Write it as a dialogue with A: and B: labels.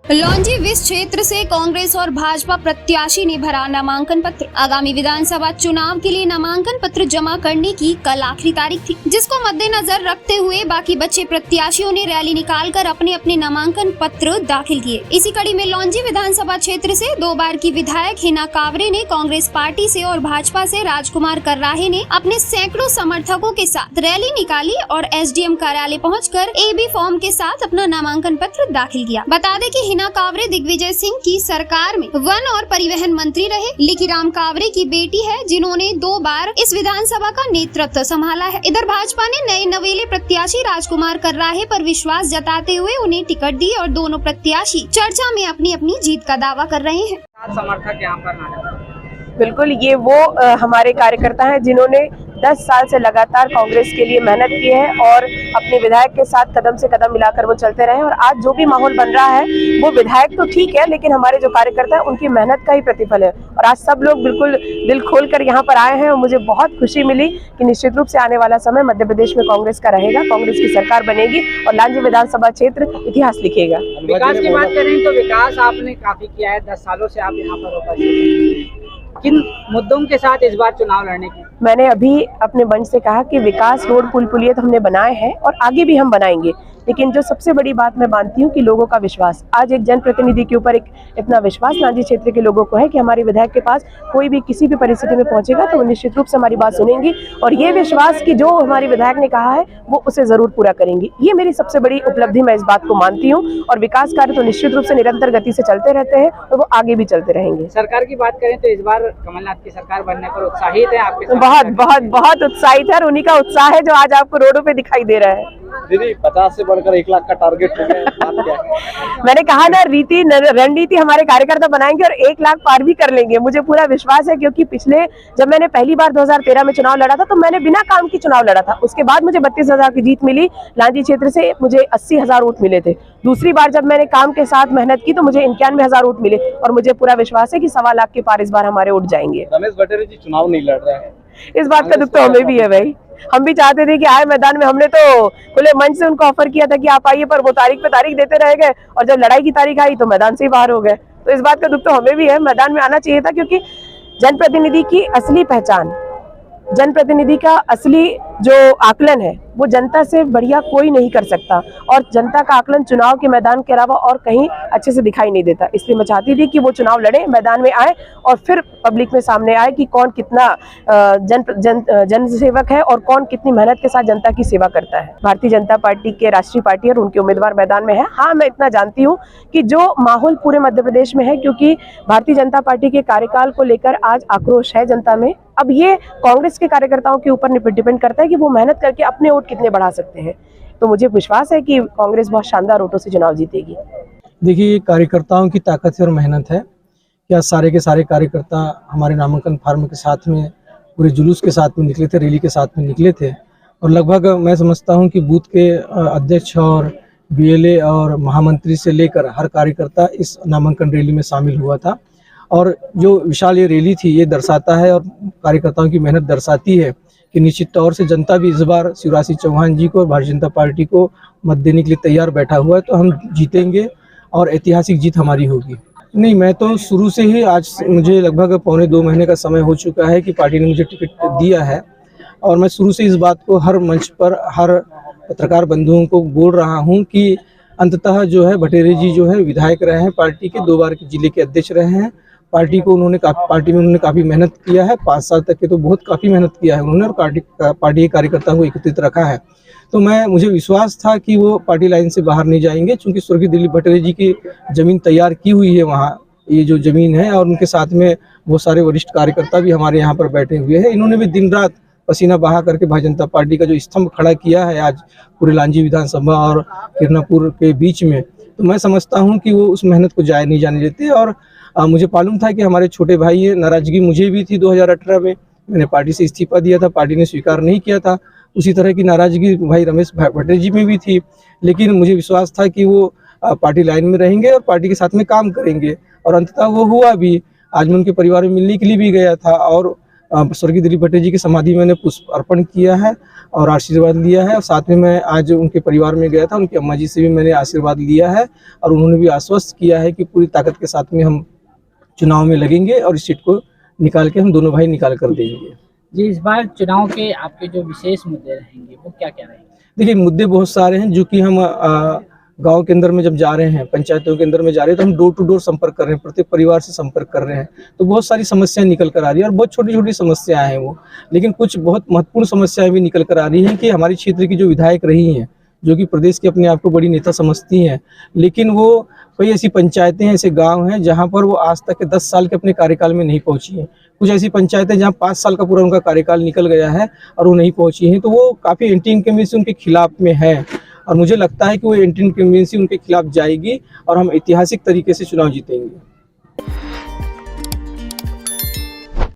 A: लौंजी विस क्षेत्र से कांग्रेस और भाजपा प्रत्याशी ने भरा नामांकन पत्र। आगामी विधानसभा चुनाव के लिए नामांकन पत्र जमा करने की कल आखिरी तारीख थी, जिसको मद्देनजर रखते हुए बाकी बचे प्रत्याशियों ने रैली निकालकर अपने अपने नामांकन पत्र दाखिल किए। इसी कड़ी में लौंजी विधानसभा क्षेत्र से 2 बार की विधायक हिना कावरे ने कांग्रेस पार्टी से और भाजपा से राजकुमार कर्राहे ने अपने सैकड़ों समर्थकों के साथ रैली निकाली और एसडीएम कार्यालय पहुंचकर एबी फॉर्म के साथ अपना नामांकन पत्र दाखिल किया। बता दें कि हिना कावरे दिग्विजय सिंह की सरकार में वन और परिवहन मंत्री रहे। लिखीराम कावरे की बेटी है, जिन्होंने 2 बार इस विधानसभा का नेतृत्व संभाला है। इधर भाजपा ने नए नवेले प्रत्याशी राजकुमार कर्राहे पर विश्वास जताते हुए उन्हें टिकट दी और दोनों प्रत्याशी चर्चा में अपनी अपनी जीत का दावा कर रहे हैं।
B: समर्थक यहाँ पर
C: बिल्कुल, ये वो हमारे कार्यकर्ता हैं जिन्होंने 10 साल से लगातार कांग्रेस के लिए मेहनत की है और अपने विधायक के साथ कदम से कदम मिलाकर वो चलते रहे। और आज जो भी माहौल बन रहा है वो विधायक तो ठीक है, लेकिन हमारे जो कार्यकर्ता है उनकी मेहनत का ही प्रतिफल है। और आज सब लोग बिल्कुल दिल खोलकर यहाँ पर आए हैं और मुझे बहुत खुशी मिली कि निश्चित रूप से आने वाला समय मध्य प्रदेश में कांग्रेस का रहेगा, कांग्रेस की सरकार बनेगी और लांजी विधानसभा क्षेत्र इतिहास लिखेगा।
B: विकास की बात करें तो विकास आपने काफी किया है, 10 सालों से आप यहाँ पर होकर। किन मुद्दों के साथ इस बार चुनाव लड़ने की? मैंने अभी अपने मंच से कहा कि विकास, रोड, पुल, पुलिये तो हमने बनाए हैं और आगे भी हम बनाएंगे, लेकिन जो सबसे बड़ी बात मैं मानती हूँ कि लोगों का विश्वास। आज एक जनप्रतिनिधि के ऊपर इतना विश्वास लांजी क्षेत्र के लोगों को है कि हमारे विधायक के पास कोई भी किसी भी परिस्थिति में पहुंचेगा तो वो निश्चित रूप से हमारी बात सुनेंगी और ये विश्वास कि जो हमारे विधायक ने कहा है वो उसे जरूर पूरा करेंगी। ये मेरी सबसे बड़ी उपलब्धि, मैं इस बात को मानती हूँ। और विकास कार्य तो निश्चित रूप से निरंतर गति से चलते रहते हैं और वो आगे भी चलते रहेंगे। सरकार की बात करें तो इस बार कमलनाथ की सरकार बनने पर उत्साहित है आपके?
C: बहुत उत्साहित है और उन्हीं का उत्साह है जो आज आपको रोडों पे दिखाई दे रहा है।
D: दीदी, 50 से बढ़कर 1 लाख का टारगेट हो गया, बात क्या है?
C: मैंने कहा ना, रणनीति हमारे कार्यकर्ता बनाएंगे और 1 लाख पार भी कर लेंगे। मुझे पूरा विश्वास है, क्योंकि पिछले जब मैंने पहली बार 2013 में चुनाव लड़ा था तो मैंने बिना काम की चुनाव लड़ा था। उसके बाद मुझे 32,000 की जीत मिली। लांजी क्षेत्र से मुझे 80,000 वोट मिले थे। दूसरी बार जब मैंने काम के साथ मेहनत की तो मुझे 91,000 वोट मिले और मुझे पूरा विश्वास है कि 1.25 लाख के पार इस बार हमारे वोट जाएंगे।
D: रमेश बटेरी जी चुनाव नहीं लड़ रहे हैं,
C: इस बात का दुख तो हमें भी है भाई। हम भी चाहते थे कि आए मैदान में, हमने तो खुले मंच से उनको ऑफर किया था कि आप आइए, पर वो तारीख पे तारीख देते रह गए और जब लड़ाई की तारीख आई तो मैदान से ही बाहर हो गए। तो इस बात का दुख तो हमें भी है। मैदान में आना चाहिए था, क्योंकि जनप्रतिनिधि की असली पहचान, जनप्रतिनिधि का असली जो आकलन है वो जनता से बढ़िया कोई नहीं कर सकता और जनता का आकलन चुनाव के मैदान के अलावा और कहीं अच्छे से दिखाई नहीं देता। इसलिए मैं चाहती थी कि वो चुनाव लड़े, मैदान में आए और फिर पब्लिक में सामने आए कि कौन कितना जन सेवक है और कौन कितनी मेहनत के साथ जनता की सेवा करता है। भारतीय जनता पार्टी के राष्ट्रीय पार्टी और उनके उम्मीदवार मैदान में है। हाँ, मैं इतना जानती हूँ कि जो माहौल पूरे मध्य प्रदेश में है, क्योंकि भारतीय जनता पार्टी के कार्यकाल को लेकर आज आक्रोश है जनता में। अब ये कांग्रेस के कार्यकर्ताओं के ऊपर डिपेंड करता है कि वो मेहनत करके अपने वोट कितने बढ़ा सकते हैं। तो मुझे विश्वास है कि कांग्रेस बहुत शानदार वोटों से चुनाव जीतेगी।
E: देखिए, कार्यकर्ताओं की ताकत है और मेहनत है। क्या सारे के सारे कार्यकर्ता हमारे नामांकन फार्म के साथ में, पूरे जुलूस के साथ में निकले थे, रैली के साथ में निकले थे और लगभग मैं समझता हूं कि बूथ के अध्यक्ष और बीएलए और महामंत्री से लेकर हर कार्यकर्ता इस नामांकन रैली में शामिल हुआ था। और जो विशाल ये रैली थी, ये दर्शाता है और कार्यकर्ताओं की मेहनत दर्शाती है कि निश्चित तौर से जनता भी इस बार शिवराज सिंह चौहान जी को और भारतीय जनता पार्टी को मत देने के लिए तैयार बैठा हुआ है। तो हम जीतेंगे और ऐतिहासिक जीत हमारी होगी। नहीं, मैं तो शुरू से ही, आज मुझे लगभग 1.25-2 महीने का समय हो चुका है कि पार्टी ने मुझे टिकट दिया है और मैं शुरू से इस बात को हर मंच पर, हर पत्रकार बंधुओं को बोल रहा हूँ कि अंततः जो है बटेरी जी जो है विधायक रहे हैं, पार्टी के 2 बार के जिले के अध्यक्ष रहे हैं। पार्टी में उन्होंने काफ़ी मेहनत किया है, 5 साल तक के तो बहुत काफ़ी मेहनत किया है उन्होंने और पार्टी के कार्यकर्ताओं को एकत्रित रखा है। तो मुझे विश्वास था कि वो पार्टी लाइन से बाहर नहीं जाएंगे, क्योंकि स्वर्गीय दिलीप भटेरी जी की ज़मीन तैयार की हुई है वहाँ, ये जो ज़मीन है, और उनके साथ में बहुत सारे वरिष्ठ कार्यकर्ता भी हमारे यहाँ पर बैठे हुए हैं। इन्होंने भी दिन रात पसीना बहा करके भारतीय जनता पार्टी का जो स्तंभ खड़ा किया है आज पूरे लांजी विधानसभा और किरनापुर के बीच में, तो मैं समझता हूँ कि वो उस मेहनत को नहीं जाने देते। और मुझे मालूम था कि हमारे छोटे भाई हैं, नाराजगी मुझे भी थी 2018 में, मैंने पार्टी से इस्तीफा दिया था, पार्टी ने स्वीकार नहीं किया था। उसी तरह की नाराजगी भाई रमेश बटेरी जी में भी थी, लेकिन मुझे विश्वास था कि वो पार्टी लाइन में रहेंगे और पार्टी के साथ में काम करेंगे और अंततः वो हुआ भी। आज मैं उनके परिवार में मिलने के लिए भी गया था और स्वर्गीय दिलीप भट्टे जी की समाधि मैंने पुष्प अर्पण किया है और आशीर्वाद लिया है। और साथ में मैं आज उनके परिवार में गया था, उनकी अम्मा जी से भी मैंने आशीर्वाद लिया है और उन्होंने भी आश्वस्त किया है कि पूरी ताकत के साथ में हम चुनाव में लगेंगे और इस सीट को निकाल के हम दोनों भाई निकाल कर देंगे।
B: जी, इस बार चुनाव के आपके जो विशेष मुद्दे रहेंगे वो क्या क्या रहेंगे?
E: देखिए, मुद्दे बहुत सारे हैं जो कि हम गांव के अंदर में जब जा रहे हैं, पंचायतों के अंदर में जा रहे हैं, तो हम डोर टू डोर संपर्क कर रहे हैं, प्रत्येक परिवार से संपर्क कर रहे हैं। तो बहुत सारी समस्याएं निकल कर आ रही है और बहुत छोटी छोटी समस्याएं हैं वो, लेकिन कुछ बहुत महत्वपूर्ण समस्याएं भी निकल कर आ रही हैं कि हमारे क्षेत्र की जो विधायक रही हैं, जो कि प्रदेश की अपने आप को बड़ी नेता समझती हैं, लेकिन वो कई ऐसी पंचायतें हैं, ऐसे गांव हैं जहां पर वो आज तक के 10 साल के अपने कार्यकाल में नहीं पहुंची हैं। कुछ ऐसी पंचायतें जहां 5 साल का पूरा उनका कार्यकाल निकल गया है और वो नहीं पहुंची हैं, तो वो काफ़ी एंटी इनकम्बेंसी उनके खिलाफ में है और मुझे लगता है कि वो एंटी इनकम्बेंसी उनके खिलाफ जाएगी और हम ऐतिहासिक तरीके से चुनाव जीतेंगे।